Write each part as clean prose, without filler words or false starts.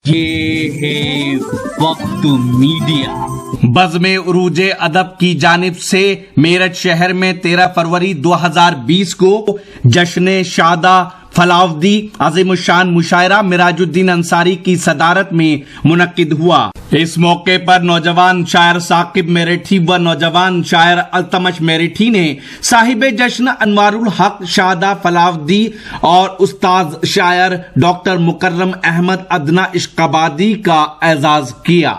ये है वक्त मीडिया। बज़्म उरूज अदब की जानिब से मेरठ शहर में 13 फरवरी 2020 को जश्न शादा फलावदी अज़ीमुश्शान मुशायरा मिराजुद्दीन अंसारी की सदारत में मुनक्किद हुआ। इस मौके पर नौजवान शायर साकिब मेरठी व नौजवान शायर अल्तमश मेरठी ने साहिब जश्न अनवारुल हक शादा फलावदी और उस्ताद शायर डॉक्टर मुकर्रम अहमद अदना इश्काबादी का एजाज किया।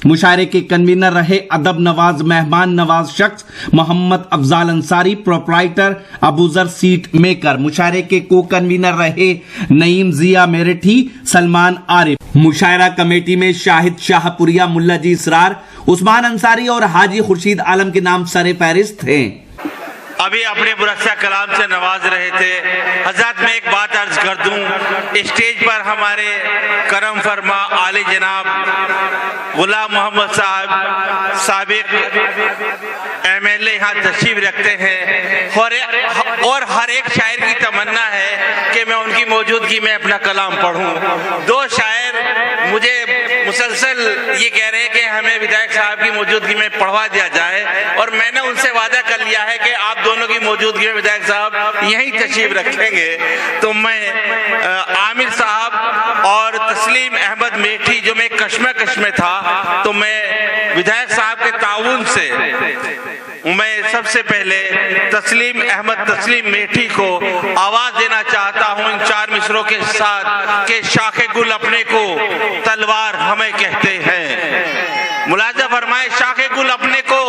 मुशायरे के कन्वीनर रहे अदब नवाज मेहमान नवाज शख्स Mohammad Afzal Ansari proprietor Abuzar seat maker. मुशायरे के को कन्वीनर रहे नईम जिया मेरठी सलमान आरिफ। मुशायरा कमेटी में शाहिद शाहपुरिया मुल्ला जी इसरार उस्मान अंसारी और हाजी खुर्शीद आलम के नाम सरे फहरिस्त थे। अभी अपने मुरस्सा कलाम से नवाज रहे थे। हजरत मैं एक बात अर्ज कर दूं, स्टेज पर हमारे करम फरमा आले जनाब गुलाम मोहम्मद साहब साबिक MLA यहाँ तशरीफ रखते हैं और हर एक शायर की तमन्ना है कि मैं उनकी मौजूदगी में अपना कलाम पढ़ूं। दो शायर मुझे मुसलसल ये कह रहे हैं कि हमें विधायक साहब की मौजूदगी में पढ़वा दिया जाए और मैंने उनसे वादा कर लिया है कि आप दोनों की मौजूदगी में विधायक साहब यहीं तशरीफ रखेंगे। तो मैं आमिर साहब और तस्लीम अहमद मेठी जो मैं कश्मकश में था, तो मैं विधायक साहब के ताउन से मैं सबसे पहले तस्लीम अहमद तस्लीम मेठी को आवाज देना चाहता हूं इन चार मिसरों के साथ कि शाखे गुल अपने को तलवार हमें कहते हैं। मुलाजा फरमाए, शाखे गुल अपने को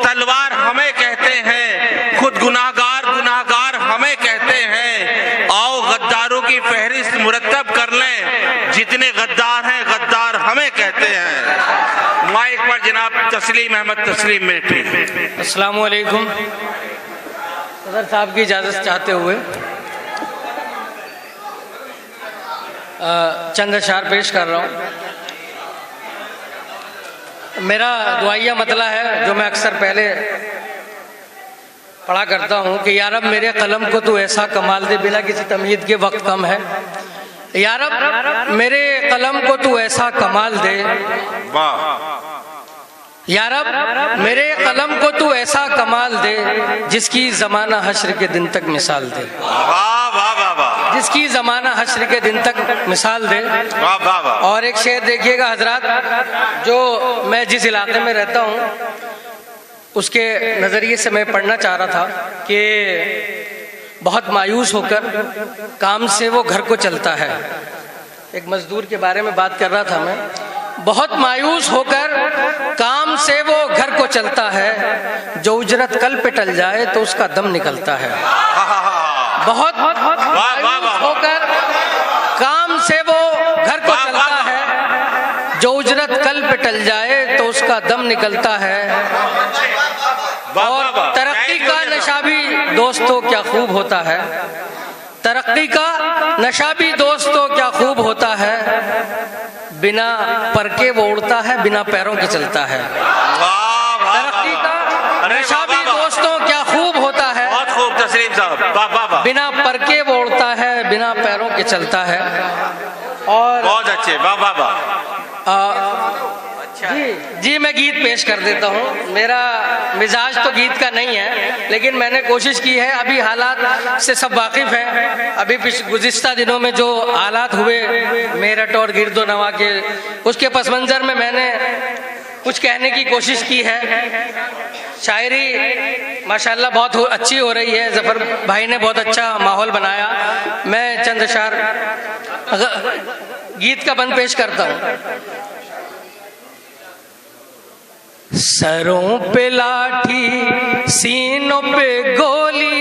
तलवार हमें कहते हैं, खुद गुनाहगार गुनाहगार हमें कहते हैं। आओ गद्दारों की फहरिस्त मुरतब कर लें, जितने गद्दार हैं गद्दार हमें कहते हैं। माइक पर जनाब तस्लीम अहमद तस्लीम मेठी। अस्सलाम वालेकुम। सदर साहब की इजाज़त चाहते हुए चंद अशार पेश कर रहा हूँ। मेरा दुआया मतला है जो मैं अक्सर पहले पढ़ा करता हूँ कि या रब मेरे कलम को तू ऐसा कमाल दे, बिना किसी तमहीद के वक्त कम है। या रब मेरे कलम को तू ऐसा कमाल दे, या रब मेरे कलम को तू ऐसा कमाल दे जिसकी जमाना हश्र के दिन तक मिसाल दे। जिसकी जमाना हश्र के दिन तक मिसाल दे। और एक शेर देखिएगा हजरात, जो मैं जिस इलाके में रहता हूँ उसके नज़रिए से मैं पढ़ना चाह रहा था कि बहुत मायूस होकर काम से वो घर को चलता है। एक मजदूर के बारे में बात कर रहा था मैं। बहुत मायूस होकर काम से वो घर को चलता है, जो उजरत कल पे टल जाए तो उसका दम निकलता है। बहुत मायूस होकर काम से वो घर को चलता है, जो उजरत कल पे टल जाए तो उसका दम निकलता है। और तरक्की का नशा भी दोस्तों क्या खूब होता है, तरक्की का नशा भी दोस्तों क्या खूब होता है। बिना पर के वो उड़ता है, बिना पैरों के चलता है। तरक्की का नशा भी दोस्तों क्या खूब होता है, बहुत खूब तस्लीम साहब। बिना पर के वो उड़ता है, बिना पैरों के चलता है। और बहुत अच्छे, वाह वाह वाह। जी मैं गीत पेश कर देता हूँ। मेरा मिजाज तो गीत का नहीं है, लेकिन मैंने कोशिश की है। अभी हालात से सब वाकिफ हैं। अभी गुज़िश्ता दिनों में जो हालात हुए मेरठ और गिरदो नवा के, उसके पस मंज़र में मैंने कुछ कहने की कोशिश की है। शायरी माशाल्लाह बहुत अच्छी हो रही है। जफर भाई ने बहुत अच्छा माहौल बनाया। मैं चंद अशार गीत का बंद पेश करता हूँ। सरों पे लाठी सीनों पे गोली,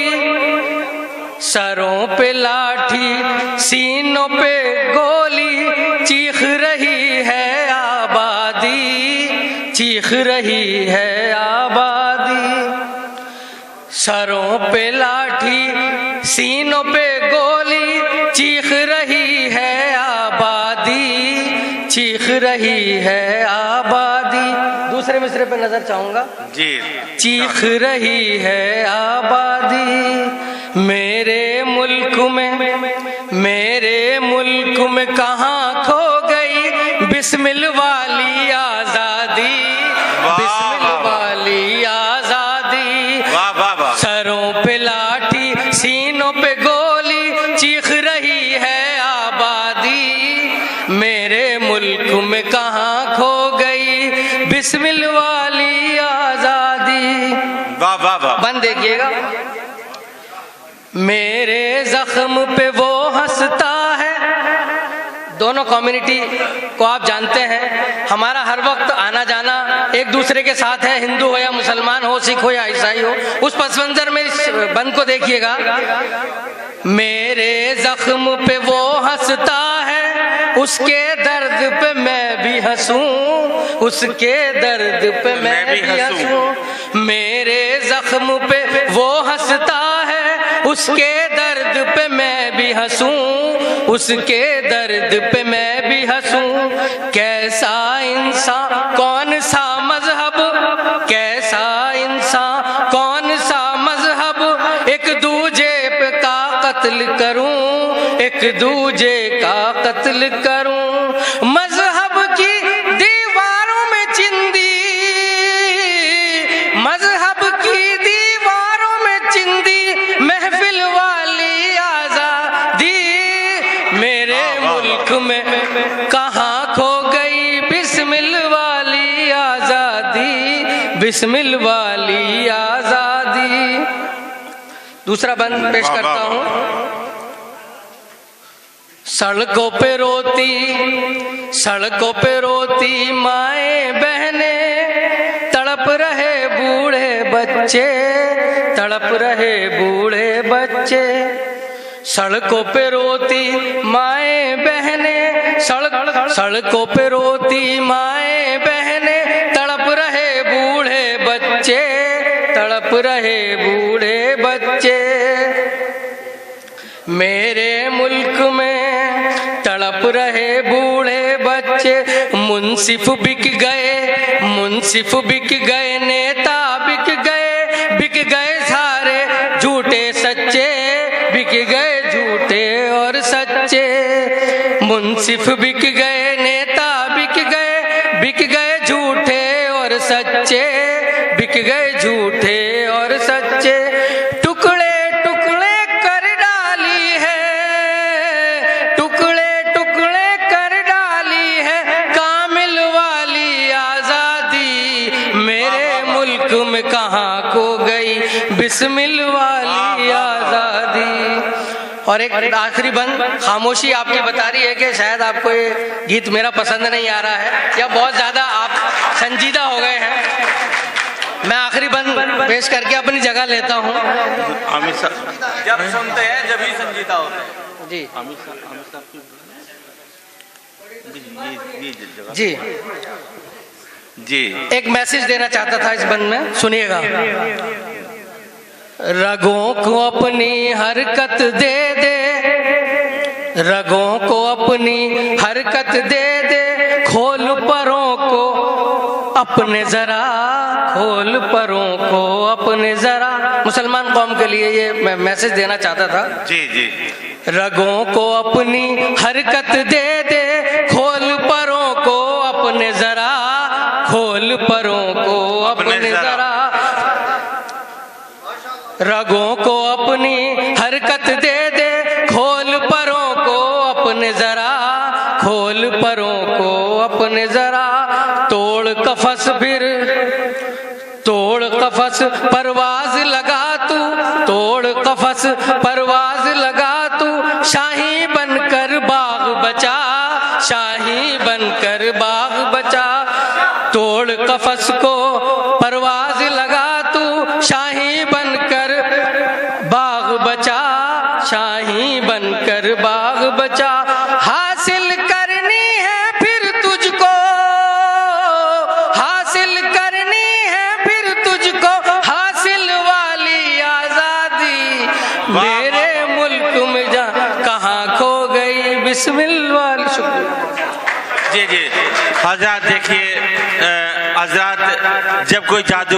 सरों पे लाठी सीनों पे गोली, चीख रही है आबादी, चीख रही है आबादी। सरों पे लाठी सीनों पे गोली, चीख रही है आबादी, चीख रही है आबादी। दूसरे मिसरे पे नजर चाहूंगा जी। चीख रही है आबादी मेरे मुल्क में, मेरे मुल्क में कहाँ खो गई बिस्मिल वाली आजादी, बिस्मिल वाली आजादी। वाह वाह वाह। सरों पे लाठी, सीनों पे गोली, चीख रही है आबादी। मेरे मुल्क में कहाँ खो गई बिस्मिल वाली आजादी। वाह वाह वाह। बंद देखिएगा। मेरे जख्म पे वो हंसता है। दोनों कम्युनिटी को आप जानते हैं, हमारा हर वक्त आना जाना एक दूसरे के साथ है, हिंदू हो या मुसलमान हो, सिख हो या ईसाई हो। उस पस मंजर में इस बंद को देखिएगा। मेरे जख्म पे वो हंसता है, उसके दर्द पे मैं भी हंसूं, उसके दर्द पे मैं भी हंसूं। मेरे जख्म पे वो हंसता है, उसके दर्द पे मैं भी हंसूं, उसके दर्द पे मैं भी हंसूं। कैसा इंसान कौन सा मजहब, कैसा इंसान कौन सा मजहब, एक दूजे पे का कत्ल करूं, एक दूजे का कत्ल करूं। मजहब की दीवारों में चिंदी, मजहब की दीवारों में चिंदी, महफिल वाली आजादी। मेरे मुल्क में कहाँ खो गई बिस्मिल वाली आजादी, बिस्मिल वाली आजादी। दूसरा बंद पेश करता हूं। सड़कों पे रोती, सड़कों पे रोती माए बहने, तड़प रहे बूढ़े बच्चे, तड़प रहे बूढ़े बच्चे। सड़कों पे रोती माए बहने, सड़कों पे रोती माए बहने, तड़प रहे बूढ़े बच्चे, तड़प रहे बूढ़े बच्चे। मेरे मुल्क में तड़प रहे बूढ़े बच्चे। मुंसिफ बिक गए, मुंसिफ बिक गए, नेता बिक गए, बिक गए सारे झूठे सच्चे, बिक गए झूठे और सच्चे। मुंसिफ बिक गए, नेता बिक गए, बिक गए झूठे और सच्चे, बिक गए झूठे और सच्चे। टुकड़े टुकड़े कर डाली है, टुकड़े टुकड़े कर डाली है कामिल वाली आजादी। मेरे मुल्क में कहाँ खो गई बिस्मिल वाली आजादी। और एक आखिरी बंद, खामोशी आपकी बता रही है कि शायद आपको ये गीत मेरा पसंद नहीं आ रहा है या बहुत ज्यादा आप संजीदा हो गए हैं। मैं आखिरी बंद पेश करके अपनी जगह लेता हूँ। जब सुनते हैं जब ही संजीदा होते हैं। जी जी जी। एक मैसेज देना चाहता था इस बंद में, सुनिएगा। रगों को अपनी हरकत दे दे, रगों को अपनी हरकत दे दे, खोल परों को अपने जरा, खोल परों को अपने जरा। मुसलमान कौम के लिए ये मैं मैसेज देना चाहता था। जी जी। रगों को अपनी हरकत दे दे, खोल परों को अपने जरा, खोल परों को अपने जरा। रगों को अपनी हरकत दे दे, खोल परों को अपने जरा, खोल परों को अपने जरा। तोड़ कफस फिर, तोड़ कफस परवाज लगा तू, तोड़ कफस परवाज लगा तू, शाही बनकर बाग बचा, शाही बनकर बाग बचा। तोड़ कफस को परवाज लगा तू, शाही बनकर बाग बचा, शाही बनकर बाग बचा। हासिल करनी है फिर तुझको, हासिल करनी है फिर तुझको, हासिल वाली आजादी। मेरे मुल्क में जा कहाँ खो गई बिस्मिल वाली। शुक्रिया। जी जी। हजरत देखिए, हजरत जब कोई जादू